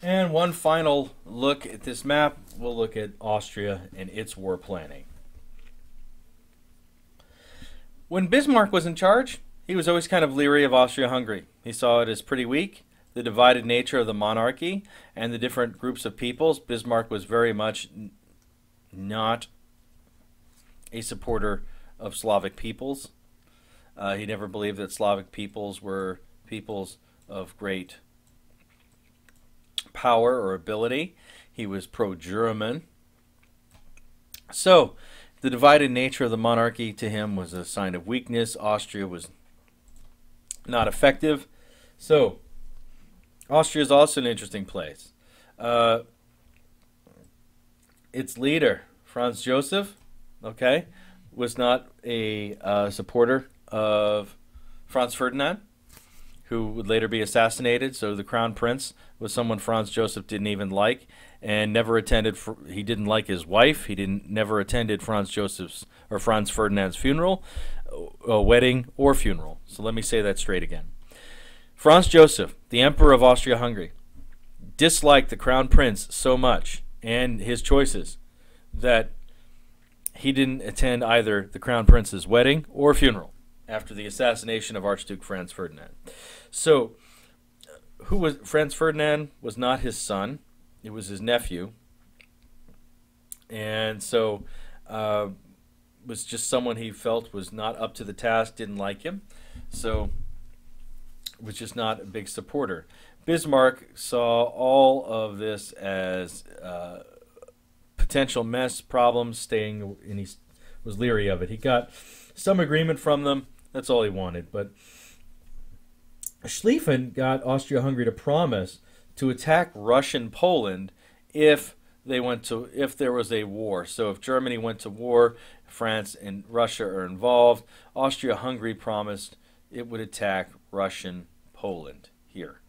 And one final look at this map, we'll look at Austria and its war planning. When Bismarck was in charge, he was always kind of leery of Austria-Hungary. He saw it as pretty weak, the divided nature of the monarchy and the different groups of peoples. Bismarck was very much not a supporter of Slavic peoples. He never believed that Slavic peoples were peoples of great power or ability. He was pro-German. So, the divided nature of the monarchy to him was a sign of weakness. Austria was not effective. So, Austria is also an interesting place. Its leader, Franz Joseph, okay, was not a supporter of Franz Ferdinand, who would later be assassinated. So the crown prince was someone Franz Joseph didn't even like, and never attended. He didn't like his wife. He never attended Franz Joseph's or Franz Ferdinand's funeral, wedding, or funeral. So let me say that straight again. Franz Joseph, the Emperor of Austria-Hungary, disliked the crown prince so much and his choices that he didn't attend either the crown prince's wedding or funeral after the assassination of Archduke Franz Ferdinand. So, Franz Ferdinand was not his son; it was his nephew, and so was just someone he felt was not up to the task, didn't like him, so was just not a big supporter. Bismarck saw all of this as potential mess, problems, and he was leery of it. He got some agreement from them. That's all he wanted. But Schlieffen got Austria-Hungary to promise to attack Russian Poland if there was a war. So if Germany went to war, France and Russia are involved, Austria-Hungary promised it would attack Russian Poland here.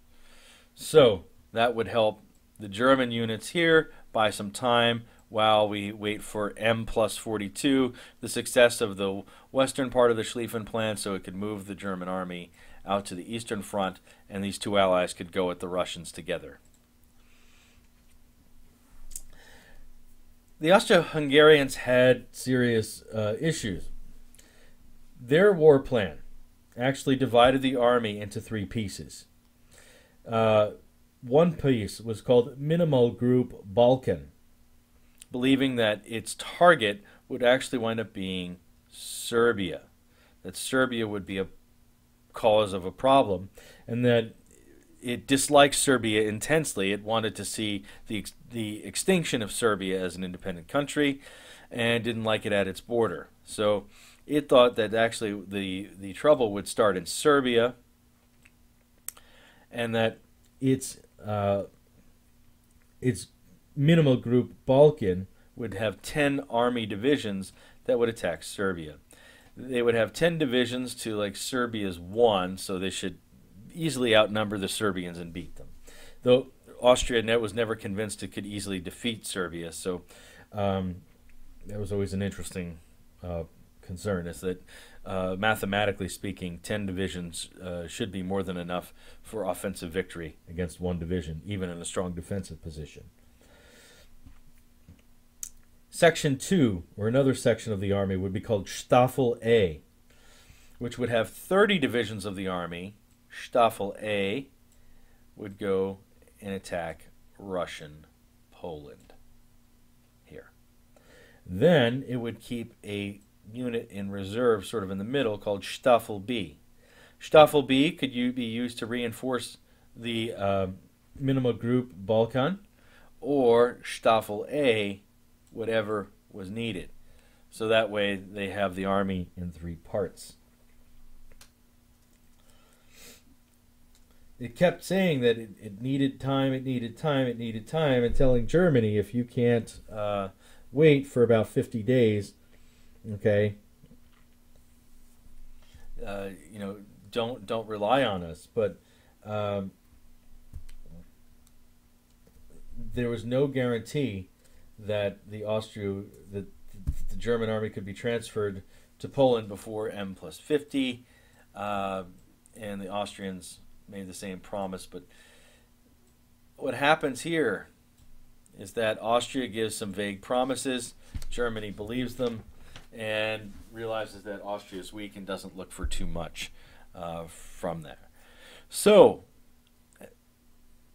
So that would help the German units here buy some time while we wait for M+42, the success of the western part of the Schlieffen Plan, so it could move the German army out to the eastern front, and these two allies could go at the Russians together. The Austro-Hungarians had serious issues. Their war plan actually divided the army into three pieces. One piece was called Minimal Group Balkan, believing that its target would actually wind up being Serbia, that Serbia would be a cause of a problem, and that it disliked Serbia intensely. It wanted to see the extinction of Serbia as an independent country and didn't like it at its border. So it thought that actually the trouble would start in Serbia, and that its minimal group Balkan would have 10 army divisions that would attack Serbia. They would have 10 divisions to like Serbia's 1, so they should easily outnumber the Serbians and beat them. Though Austria was never convinced it could easily defeat Serbia, so that was always an interesting concern, is that mathematically speaking, 10 divisions should be more than enough for offensive victory against one division, even in a strong defensive position. Section 2, or another section of the army, would be called Staffel A, which would have 30 divisions of the army. Staffel A would go and attack Russian Poland here. Then it would keep a unit in reserve sort of in the middle called Staffel B. Staffel B could be used to reinforce the minimal group Balkan, or Staffel A, whatever was needed. So that way they have the army in three parts. It kept saying that it needed time, it needed time, it needed time, and telling Germany, if you can't wait for about 50 days, okay, don't rely on us. But there was no guarantee that the German army could be transferred to Poland before M+50, and the Austrians made the same promise, but what happens here is that Austria gives some vague promises. Germany believes them and realizes that Austria is weak and doesn't look for too much from there. So,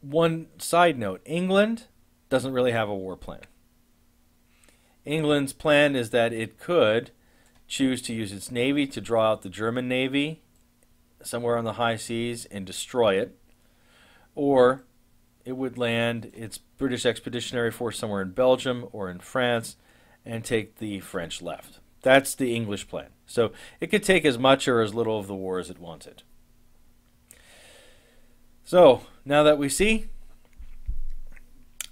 one side note, England doesn't really have a war plan. England's plan is that it could choose to use its navy to draw out the German navy somewhere on the high seas and destroy it, or it would land its British Expeditionary Force somewhere in Belgium or in France and take the French left. That's the English plan. So it could take as much or as little of the war as it wanted. So now that we see,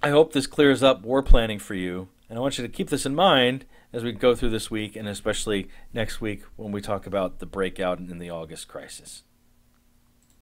I hope this clears up war planning for you. And I want you to keep this in mind as we go through this week, and especially next week when we talk about the breakout in the August crisis.